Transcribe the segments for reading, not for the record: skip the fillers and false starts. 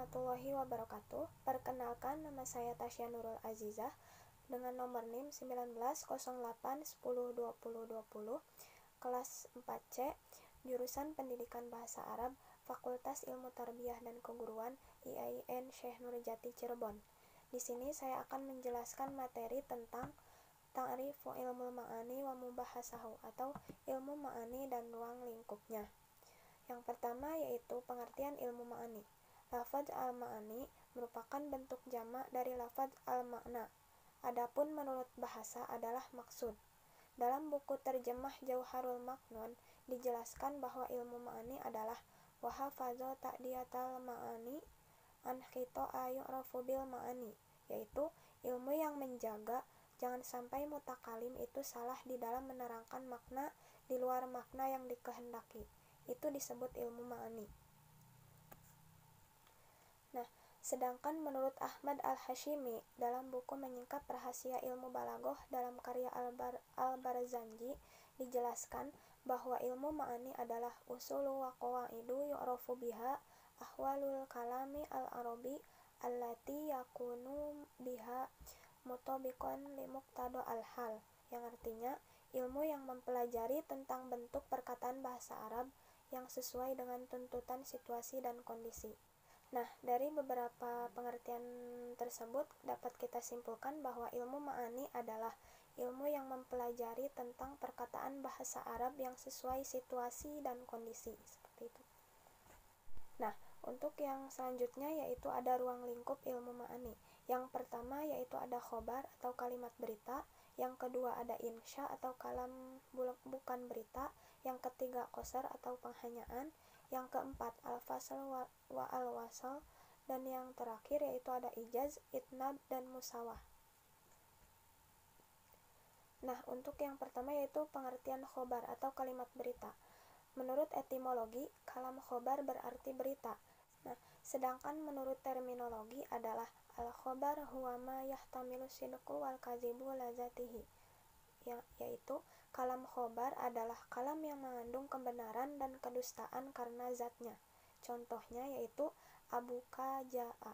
warahmatullahi wabarakatuh. Perkenalkan, nama saya Tasya Nurul Azizah dengan nomor NIM 1908102020, kelas 4C, jurusan Pendidikan Bahasa Arab, Fakultas Ilmu Tarbiyah dan Keguruan, IAIN Syekh Nurjati Cirebon. Di sini saya akan menjelaskan materi tentang ta'rifu ilmu ma'ani wa mubahasahu atau ilmu ma'ani dan ruang lingkupnya. Yang pertama yaitu pengertian ilmu ma'ani. Lafaz al-ma'ani merupakan bentuk jamak dari lafaz al-ma'na. Adapun menurut bahasa adalah maksud. Dalam buku terjemah Jauharul Maknun dijelaskan bahwa ilmu ma'ani adalah wahafazo ta'diyatal ma'ani an khito ayu'rafu bil ma'ani, yaitu ilmu yang menjaga jangan sampai mutakalim itu salah di dalam menerangkan makna di luar makna yang dikehendaki. Itu disebut ilmu ma'ani. Nah, sedangkan menurut Ahmad Al-Hashimi dalam buku Menyingkap Rahasia Ilmu Balaghah dalam karya Al-Barzanji dijelaskan bahwa ilmu ma'ani adalah usulu wa qawaidu yu'rafu biha ahwalul kalami al-arabi allati yakunu biha mutabiqan li muqtada al-hal, yang artinya ilmu yang mempelajari tentang bentuk perkataan bahasa Arab yang sesuai dengan tuntutan situasi dan kondisi. Nah, dari beberapa pengertian tersebut dapat kita simpulkan bahwa ilmu ma'ani adalah ilmu yang mempelajari tentang perkataan bahasa Arab yang sesuai situasi dan kondisi, seperti itu. Nah, untuk yang selanjutnya yaitu ada ruang lingkup ilmu ma'ani. Yang pertama yaitu ada khobar atau kalimat berita, yang kedua ada insya atau kalam bukan berita, yang ketiga qasar atau penghanyaan, yang keempat al-fasl wa al-wasal, dan yang terakhir yaitu ada ijaz, itnab, dan musawah. Nah, untuk yang pertama yaitu pengertian khobar atau kalimat berita. Menurut etimologi, kalam khobar berarti berita. Nah, sedangkan menurut terminologi adalah al-khobar huwa ma yahtamilu sidqu wal kadzibu lazatihi, yaitu kalam khobar adalah kalam yang mengandung kebenaran dan kedustaan karena zatnya. Contohnya yaitu abuka ja'a.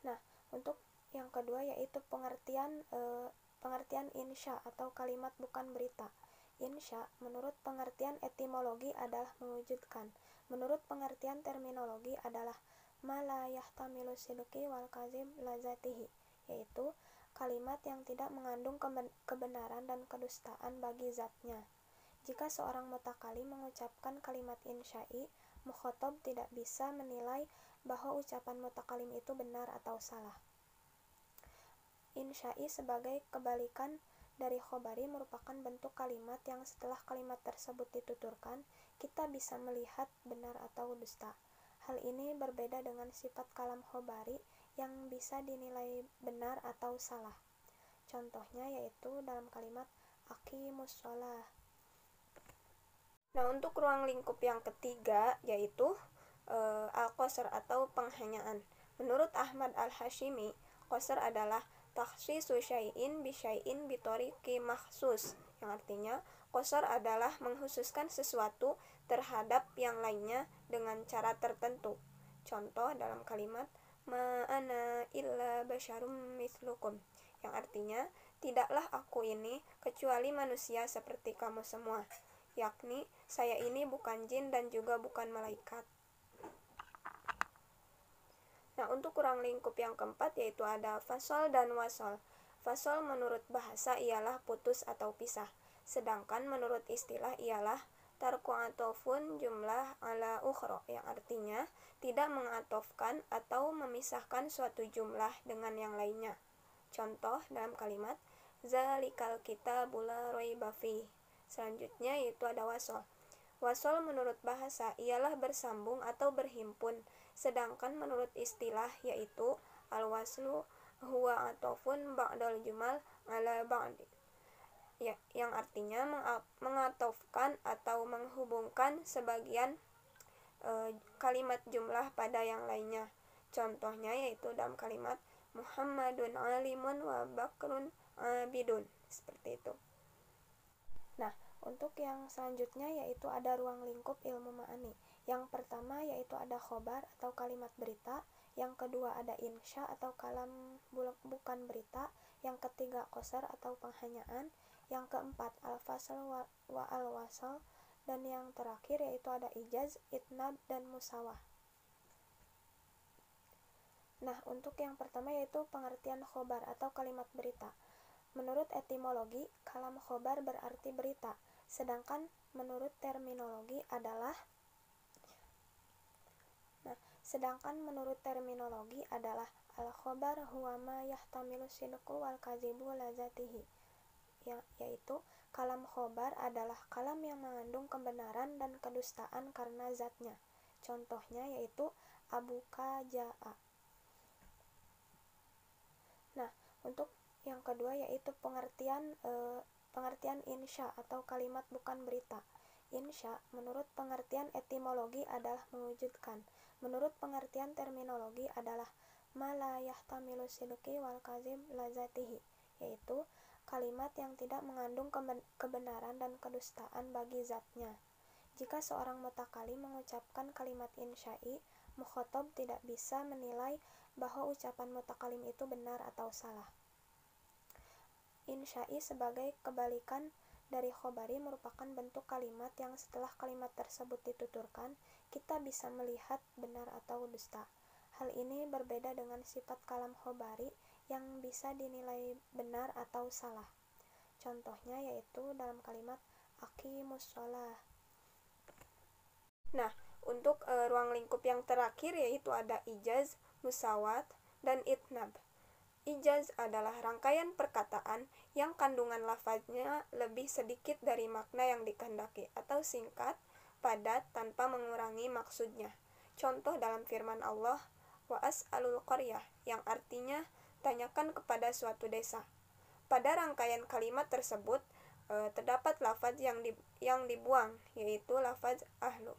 Nah, untuk yang kedua yaitu pengertian insya atau kalimat bukan berita. Insya menurut pengertian etimologi adalah mewujudkan. Menurut pengertian terminologi adalah ma la yahtamilu sidqi wal kadzib lazatihi, yaitu kalimat yang tidak mengandung kebenaran dan kedustaan bagi zatnya. Jika seorang mutakalim mengucapkan kalimat insya'i, mukhatab tidak bisa menilai bahwa ucapan mutakalim itu benar atau salah. Insya'i sebagai kebalikan dari khobari merupakan bentuk kalimat yang setelah kalimat tersebut dituturkan, kita bisa melihat benar atau dusta. Hal ini berbeda dengan sifat kalam khobari yang bisa dinilai benar atau salah. Contohnya yaitu dalam kalimat aqimus shalah. Nah, untuk ruang lingkup yang ketiga yaitu al-qasr atau penghanyaan. Menurut Ahmad Al-Hashimi, qasr adalah takhsisu syai'in bi syai'in bi tariqi makhsus, yang artinya qasr adalah mengkhususkan sesuatu terhadap yang lainnya dengan cara tertentu. Contoh dalam kalimat ma ana illa basyarum mithlukum, yang artinya tidaklah aku ini kecuali manusia seperti kamu semua, yakni saya ini bukan jin dan juga bukan malaikat. Nah, untuk ruang lingkup yang keempat yaitu ada fasol dan wasol. Fasol menurut bahasa ialah putus atau pisah, sedangkan menurut istilah ialah tarku atofun jumlah ala ukhro, yang artinya tidak mengatofkan atau memisahkan suatu jumlah dengan yang lainnya. Contoh dalam kalimat zalikal kitabul la raiba fihi. Selanjutnya yaitu ada wasol. Wasol menurut bahasa ialah bersambung atau berhimpun, sedangkan menurut istilah yaitu al-waslu huwa atofun ba'dal jumal ala ba'di, yang artinya mengatofkan atau menghubungkan sebagian kalimat jumlah pada yang lainnya. Contohnya yaitu dalam kalimat Muhammadun alimun wa bakrun abidun, seperti itu. Nah, untuk yang selanjutnya yaitu ada ruang lingkup ilmu ma'ani. Yang pertama yaitu ada khobar atau kalimat berita, yang kedua ada insya atau kalam bukan berita, yang ketiga qasar atau penghanyaan, yang keempat al-fasl wa al-wasl, dan yang terakhir yaitu ada ijaz, itnab, dan musawah. Nah, untuk yang pertama yaitu pengertian khobar atau kalimat berita. Menurut etimologi, kalam khobar berarti berita, sedangkan menurut terminologi adalah al-khobar huwa ma yahtamilu sidqu wal kadzibu lazatihi, yaitu kalam khobar adalah kalam yang mengandung kebenaran dan kedustaan karena zatnya. Contohnya yaitu abuka jaa. Nah, untuk yang kedua yaitu pengertian insya atau kalimat bukan berita. Insya menurut pengertian etimologi adalah mewujudkan. Menurut pengertian terminologi adalah ma la yahtamilu sidqi wal kadzib lazatihi, yaitu kalimat yang tidak mengandung kebenaran dan kedustaan bagi zatnya. Jika seorang mutakalim mengucapkan kalimat insya'i, mukhatab tidak bisa menilai bahwa ucapan mutakalim itu benar atau salah. Insya'i sebagai kebalikan dari khobari merupakan bentuk kalimat yang setelah kalimat tersebut dituturkan, kita bisa melihat benar atau dusta. Hal ini berbeda dengan sifat kalam khobari yang bisa dinilai benar atau salah. Contohnya yaitu dalam kalimat aqimus shalah. Nah, untuk ruang lingkup yang terakhir yaitu ada ijaz, musawat, dan itnab. Ijaz adalah rangkaian perkataan yang kandungan lafaznya lebih sedikit dari makna yang dikehendaki atau singkat, padat, tanpa mengurangi maksudnya. Contoh dalam firman Allah, wa as'alul qaryah, yang artinya tanyakan kepada suatu desa. Pada rangkaian kalimat tersebut terdapat lafaz yang dibuang, yaitu lafaz ahlu.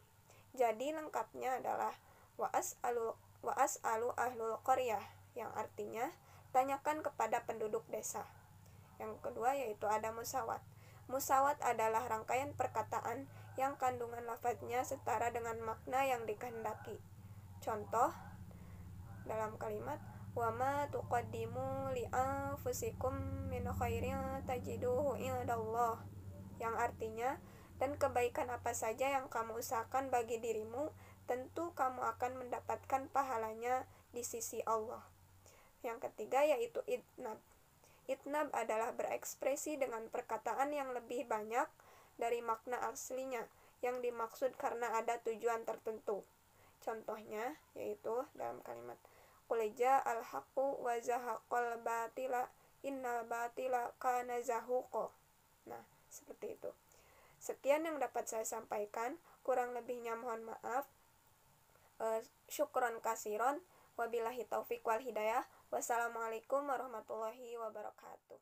Jadi lengkapnya adalah wa as'alu ahlul qaryah, yang artinya tanyakan kepada penduduk desa. Yang kedua yaitu ada musawat. Musawat adalah rangkaian perkataan yang kandungan lafaznya setara dengan makna yang dikehendaki. Contoh dalam kalimat wa ma tuqaddimu li anfusikum min khairin tajiduhu indallah, yang artinya dan kebaikan apa saja yang kamu usahakan bagi dirimu, tentu kamu akan mendapatkan pahalanya di sisi Allah. Yang ketiga yaitu itnab. Itnab adalah berekspresi dengan perkataan yang lebih banyak dari makna aslinya yang dimaksud karena ada tujuan tertentu. Contohnya yaitu dalam kalimat qul ja'al haqqu wa zahaqal batila innal batila kana zahuqa. Nah, seperti itu. Sekian yang dapat saya sampaikan, kurang lebihnya mohon maaf. Syukron kasiron. Wabillahi taufik wal hidayah. Wassalamualaikum warahmatullahi wabarakatuh.